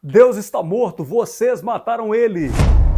Deus está morto, vocês mataram ele.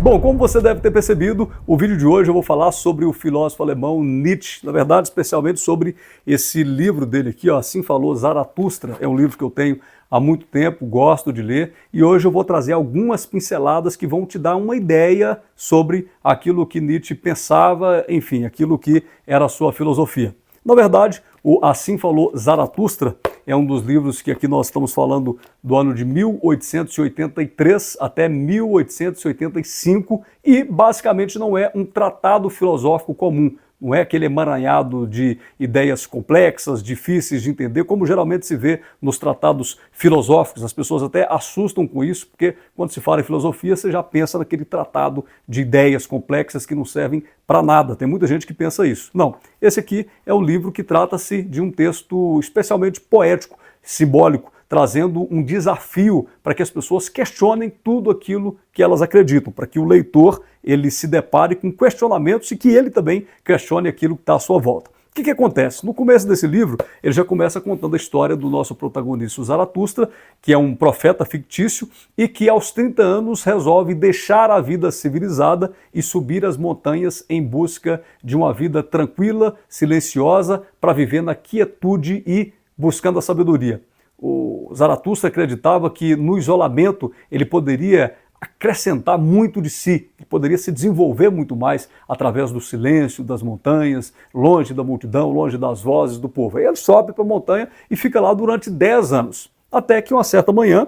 Bom, como você deve ter percebido, o vídeo de hoje eu vou falar sobre o filósofo alemão Nietzsche, na verdade, especialmente sobre esse livro dele aqui, ó, Assim Falou Zaratustra. É um livro que eu tenho há muito tempo, gosto de ler, e hoje eu vou trazer algumas pinceladas que vão te dar uma ideia sobre aquilo que Nietzsche pensava, enfim, aquilo que era a sua filosofia. Na verdade, o Assim Falou Zaratustra é um dos livros que aqui nós estamos falando do ano de 1883 até 1885 e basicamente não é um tratado filosófico comum, não é aquele emaranhado de ideias complexas, difíceis de entender, como geralmente se vê nos tratados filosóficos. As pessoas até assustam com isso, porque quando se fala em filosofia, você já pensa naquele tratado de ideias complexas que não servem para nada. Tem muita gente que pensa isso. Não, esse aqui é um livro que trata-se de um texto especialmente poético, simbólico, trazendo um desafio para que as pessoas questionem tudo aquilo que elas acreditam, para que o leitor ele se depare com questionamentos e que ele também questione aquilo que está à sua volta. O que acontece? No começo desse livro, ele já começa contando a história do nosso protagonista, o Zaratustra, que é um profeta fictício e que aos 30 anos resolve deixar a vida civilizada e subir as montanhas em busca de uma vida tranquila, silenciosa, para viver na quietude e buscando a sabedoria. O Zaratustra acreditava que no isolamento ele poderia acrescentar muito de si, ele poderia se desenvolver muito mais através do silêncio, das montanhas, longe da multidão, longe das vozes do povo. Aí ele sobe para a montanha e fica lá durante 10 anos, até que uma certa manhã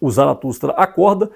o Zaratustra acorda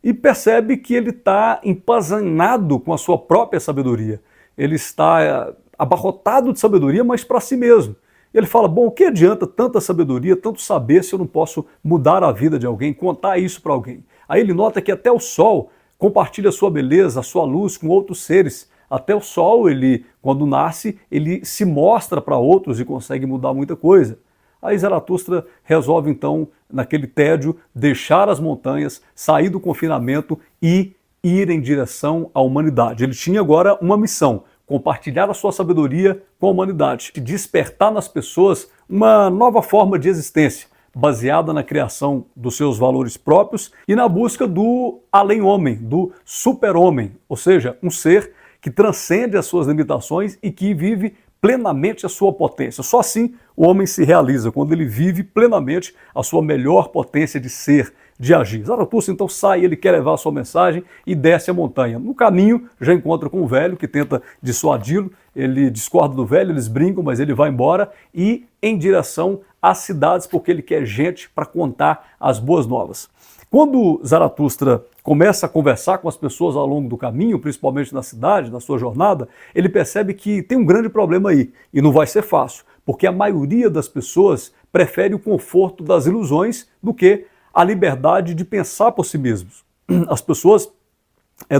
e percebe que ele está empantanado com a sua própria sabedoria. Ele está abarrotado de sabedoria, mas para si mesmo. Ele fala, bom, o que adianta tanta sabedoria, tanto saber se eu não posso mudar a vida de alguém, contar isso para alguém? Aí ele nota que até o sol compartilha a sua beleza, a sua luz com outros seres. Até o sol, ele, quando nasce, ele se mostra para outros e consegue mudar muita coisa. Aí Zaratustra resolve então, naquele tédio, deixar as montanhas, sair do confinamento e ir em direção à humanidade. Ele tinha agora uma missão: compartilhar a sua sabedoria com a humanidade, despertar nas pessoas uma nova forma de existência, baseada na criação dos seus valores próprios e na busca do além-homem, do super-homem, ou seja, um ser que transcende as suas limitações e que vive plenamente a sua potência. Só assim o homem se realiza, quando ele vive plenamente a sua melhor potência de ser, de agir. Zaratustra então sai, ele quer levar a sua mensagem e desce a montanha. No caminho já encontra com o velho que tenta dissuadi-lo, ele discorda do velho, eles brincam, mas ele vai embora e em direção às cidades, porque ele quer gente para contar as boas novas. Quando Zaratustra começa a conversar com as pessoas ao longo do caminho, principalmente na cidade, na sua jornada, ele percebe que tem um grande problema aí, e não vai ser fácil, porque a maioria das pessoas prefere o conforto das ilusões do que a liberdade de pensar por si mesmos. As pessoas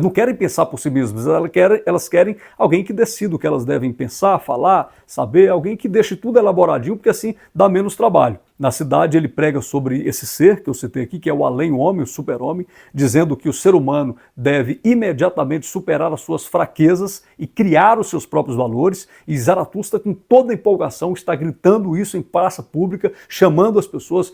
não querem pensar por si mesmas, elas querem alguém que decida o que elas devem pensar, falar, saber, alguém que deixe tudo elaboradinho, porque assim dá menos trabalho. Na cidade ele prega sobre esse ser que eu citei aqui, que é o além-homem, o super-homem, dizendo que o ser humano deve imediatamente superar as suas fraquezas e criar os seus próprios valores, e Zaratustra com toda a empolgação está gritando isso em praça pública, chamando as pessoas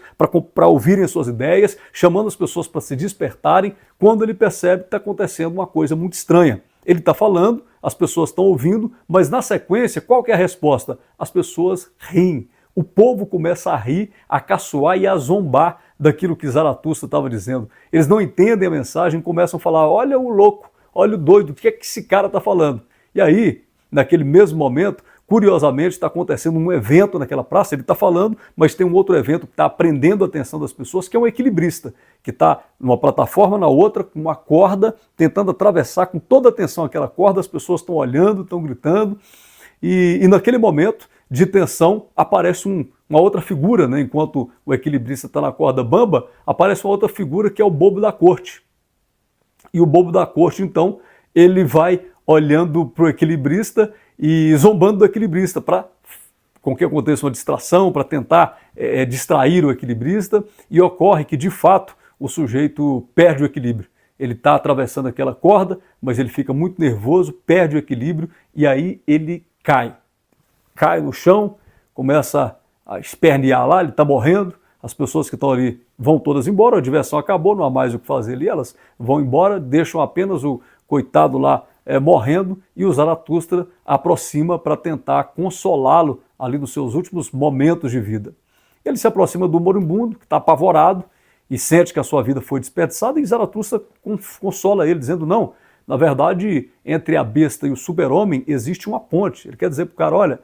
para ouvirem as suas ideias, chamando as pessoas para se despertarem, quando ele percebe que está acontecendo uma coisa muito estranha. Ele está falando, as pessoas estão ouvindo, mas na sequência, qual que é a resposta? As pessoas riem. O povo começa a rir, a caçoar e a zombar daquilo que Zaratustra estava dizendo. Eles não entendem a mensagem, começam a falar, olha o louco, olha o doido, o que é que esse cara está falando? E aí, naquele mesmo momento, curiosamente, está acontecendo um evento naquela praça, ele está falando, mas tem um outro evento que está prendendo a atenção das pessoas, que é um equilibrista, que está numa plataforma, na outra, com uma corda, tentando atravessar com toda a atenção aquela corda, as pessoas estão olhando, estão gritando, e naquele momento de tensão aparece uma outra figura, né? Enquanto o equilibrista está na corda bamba, aparece uma outra figura que é o bobo da corte. E o bobo da corte, então, ele vai olhando para o equilibrista e zombando do equilibrista, com que aconteça uma distração, para tentar distrair o equilibrista, e ocorre que, de fato, o sujeito perde o equilíbrio. Ele está atravessando aquela corda, mas ele fica muito nervoso, perde o equilíbrio, e aí ele cai no chão, começa a espernear lá, ele está morrendo, as pessoas que estão ali vão todas embora, a diversão acabou, não há mais o que fazer ali, elas vão embora, deixam apenas o coitado lá morrendo, e o Zaratustra aproxima para tentar consolá-lo ali nos seus últimos momentos de vida. Ele se aproxima do moribundo, que está apavorado, e sente que a sua vida foi desperdiçada, e Zaratustra consola ele, dizendo, não, na verdade, entre a besta e o super-homem existe uma ponte. Ele quer dizer para o cara, olha,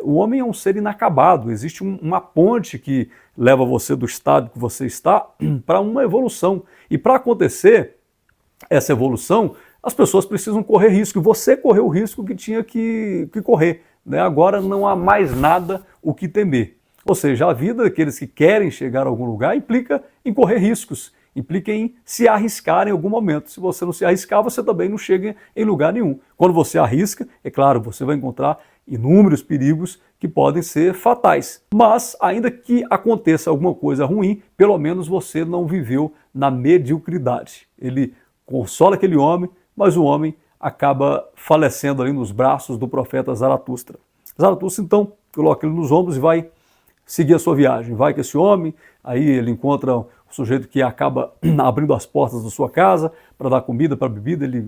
o homem é um ser inacabado, existe uma ponte que leva você do estado que você está para uma evolução. E para acontecer essa evolução, as pessoas precisam correr risco, e você correu o risco que tinha que correr, né? Agora não há mais nada o que temer. Ou seja, a vida daqueles que querem chegar a algum lugar implica em correr riscos, implica em se arriscar em algum momento. Se você não se arriscar, você também não chega em lugar nenhum. Quando você arrisca, é claro, você vai encontrar inúmeros perigos que podem ser fatais. Mas, ainda que aconteça alguma coisa ruim, pelo menos você não viveu na mediocridade. Ele consola aquele homem, mas o homem acaba falecendo ali nos braços do profeta Zaratustra. Zaratustra, então, coloca ele nos ombros e vai seguir a sua viagem. Vai com esse homem, aí ele encontra o sujeito que acaba abrindo as portas da sua casa para dar comida, para bebida, ele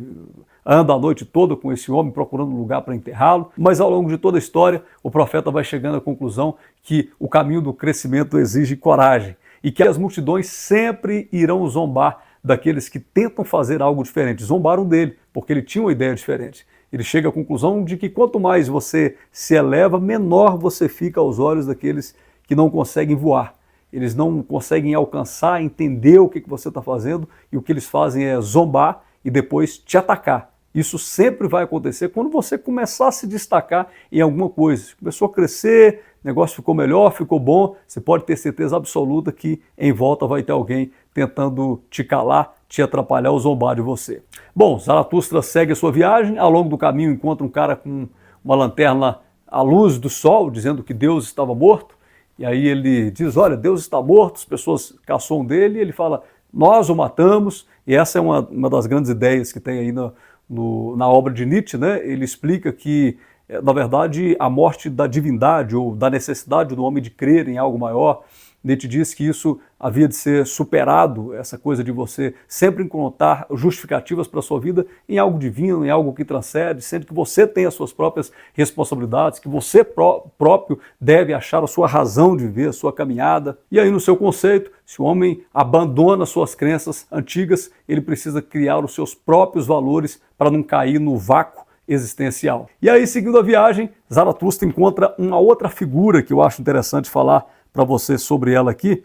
anda a noite toda com esse homem procurando um lugar para enterrá-lo, mas ao longo de toda a história o profeta vai chegando à conclusão que o caminho do crescimento exige coragem e que as multidões sempre irão zombar daqueles que tentam fazer algo diferente. Zombaram dele, porque ele tinha uma ideia diferente. Ele chega à conclusão de que quanto mais você se eleva, menor você fica aos olhos daqueles que não conseguem voar. Eles não conseguem alcançar, entender o que você está fazendo, e o que eles fazem é zombar e depois te atacar. Isso sempre vai acontecer quando você começar a se destacar em alguma coisa. Começou a crescer, o negócio ficou melhor, ficou bom, você pode ter certeza absoluta que em volta vai ter alguém tentando te calar, te atrapalhar ou zombar de você. Bom, Zaratustra segue a sua viagem, ao longo do caminho encontra um cara com uma lanterna à luz do sol, dizendo que Deus estava morto, e aí ele diz, olha, Deus está morto, as pessoas caçam dele, e ele fala, nós o matamos, e essa é uma das grandes ideias que tem aí na obra de Nietzsche, né? Ele explica que, na verdade, a morte da divindade ou da necessidade do homem de crer em algo maior, Nietzsche diz que isso havia de ser superado, essa coisa de você sempre encontrar justificativas para a sua vida em algo divino, em algo que transcende, sendo que você tem as suas próprias responsabilidades, que você próprio deve achar a sua razão de viver, a sua caminhada. E aí, no seu conceito, se o homem abandona suas crenças antigas, ele precisa criar os seus próprios valores para não cair no vácuo existencial. E aí, seguindo a viagem, Zaratustra encontra uma outra figura que eu acho interessante falar para você sobre ela aqui,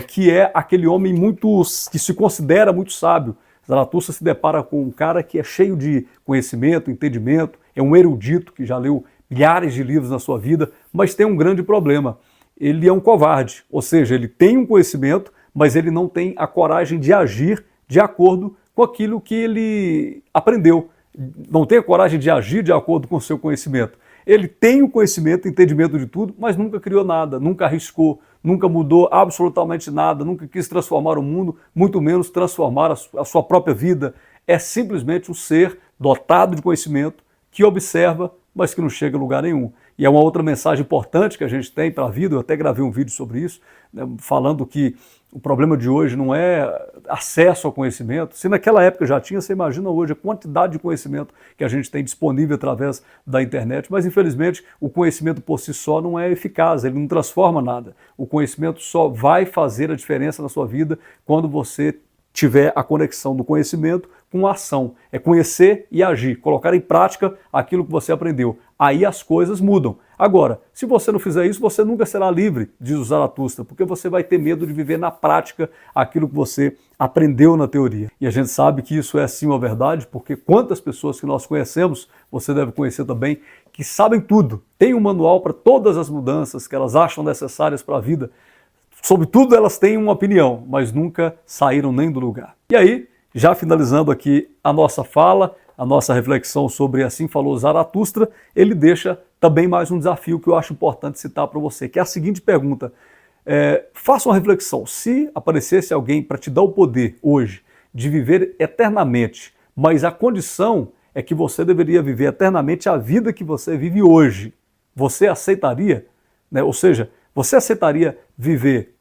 que é aquele homem que se considera muito sábio. Zaratustra se depara com um cara que é cheio de conhecimento, entendimento, é um erudito que já leu milhares de livros na sua vida, mas tem um grande problema. Ele é um covarde, ou seja, ele tem um conhecimento, mas ele não tem a coragem de agir de acordo com aquilo que ele aprendeu. Não tem a coragem de agir de acordo com o seu conhecimento. Ele tem o conhecimento, entendimento de tudo, mas nunca criou nada, nunca arriscou, nunca mudou absolutamente nada, nunca quis transformar o mundo, muito menos transformar a sua própria vida. É simplesmente um ser dotado de conhecimento, que observa, mas que não chega a lugar nenhum. E é uma outra mensagem importante que a gente tem para a vida, eu até gravei um vídeo sobre isso, né, falando que o problema de hoje não é acesso ao conhecimento. Se naquela época já tinha, você imagina hoje a quantidade de conhecimento que a gente tem disponível através da internet, mas infelizmente o conhecimento por si só não é eficaz, ele não transforma nada. O conhecimento só vai fazer a diferença na sua vida quando você tiver a conexão do conhecimento com a ação. É conhecer e agir, colocar em prática aquilo que você aprendeu. Aí as coisas mudam. Agora, se você não fizer isso, você nunca será livre, diz o Zaratustra, porque você vai ter medo de viver na prática aquilo que você aprendeu na teoria. E a gente sabe que isso é sim uma verdade, porque quantas pessoas que nós conhecemos, você deve conhecer também, que sabem tudo, tem um manual para todas as mudanças que elas acham necessárias para a vida. Sobre tudo elas têm uma opinião, mas nunca saíram nem do lugar. E aí, já finalizando aqui a nossa fala, a nossa reflexão sobre Assim Falou Zaratustra, ele deixa também mais um desafio que eu acho importante citar para você, que é a seguinte pergunta. Faça uma reflexão, se aparecesse alguém para te dar o poder hoje de viver eternamente, mas a condição é que você deveria viver eternamente a vida que você vive hoje, você aceitaria? Ou seja, você aceitaria viver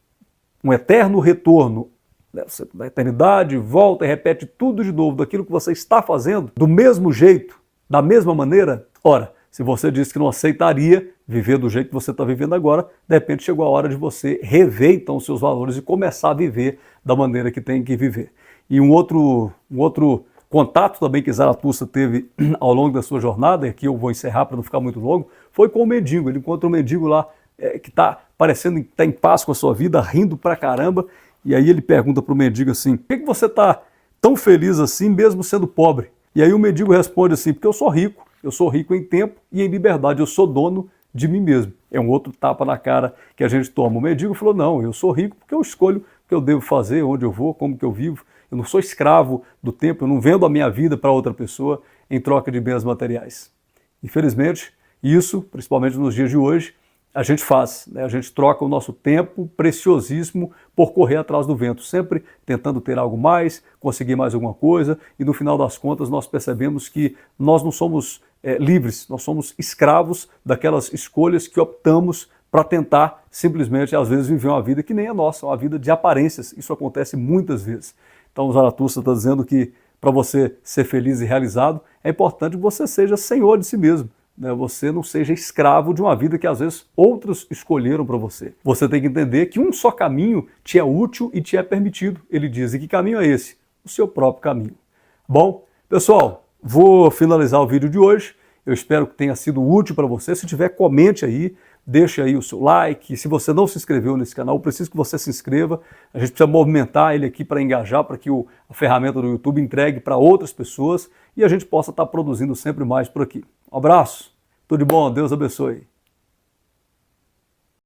um eterno retorno, né? Você, na eternidade, volta e repete tudo de novo daquilo que você está fazendo, do mesmo jeito, da mesma maneira. Ora, se você disse que não aceitaria viver do jeito que você está vivendo agora, de repente chegou a hora de você rever então os seus valores e começar a viver da maneira que tem que viver. E um outro contato também que Zaratustra teve ao longo da sua jornada, e aqui eu vou encerrar para não ficar muito longo, foi com o mendigo. Ele encontra um mendigo lá que está parecendo que está em paz com a sua vida, rindo pra caramba, e aí ele pergunta para o mendigo assim: por que você está tão feliz assim mesmo sendo pobre? E aí o mendigo responde assim: porque eu sou rico em tempo e em liberdade, eu sou dono de mim mesmo. É um outro tapa na cara que a gente toma. O mendigo falou: não, eu sou rico porque eu escolho o que eu devo fazer, onde eu vou, como que eu vivo. Eu não sou escravo do tempo, eu não vendo a minha vida para outra pessoa em troca de bens materiais. Infelizmente, isso, principalmente nos dias de hoje, a gente faz, né? A gente troca o nosso tempo preciosíssimo por correr atrás do vento, sempre tentando ter algo mais, conseguir mais alguma coisa, e no final das contas nós percebemos que nós não somos livres, nós somos escravos daquelas escolhas que optamos para tentar simplesmente, às vezes, viver uma vida que nem é nossa, uma vida de aparências. Isso acontece muitas vezes. Então o Zaratustra está dizendo que para você ser feliz e realizado, é importante que você seja senhor de si mesmo. Você não seja escravo de uma vida que às vezes outros escolheram para você. Você tem que entender que um só caminho te é útil e te é permitido. Ele diz: e que caminho é esse? O seu próprio caminho. Bom, pessoal, vou finalizar o vídeo de hoje. Eu espero que tenha sido útil para você. Se tiver, comente aí, deixe aí o seu like. Se você não se inscreveu nesse canal, eu preciso que você se inscreva. A gente precisa movimentar ele aqui para engajar, para que a ferramenta do YouTube entregue para outras pessoas e a gente possa estar produzindo sempre mais por aqui. Um abraço, tudo de bom, Deus abençoe.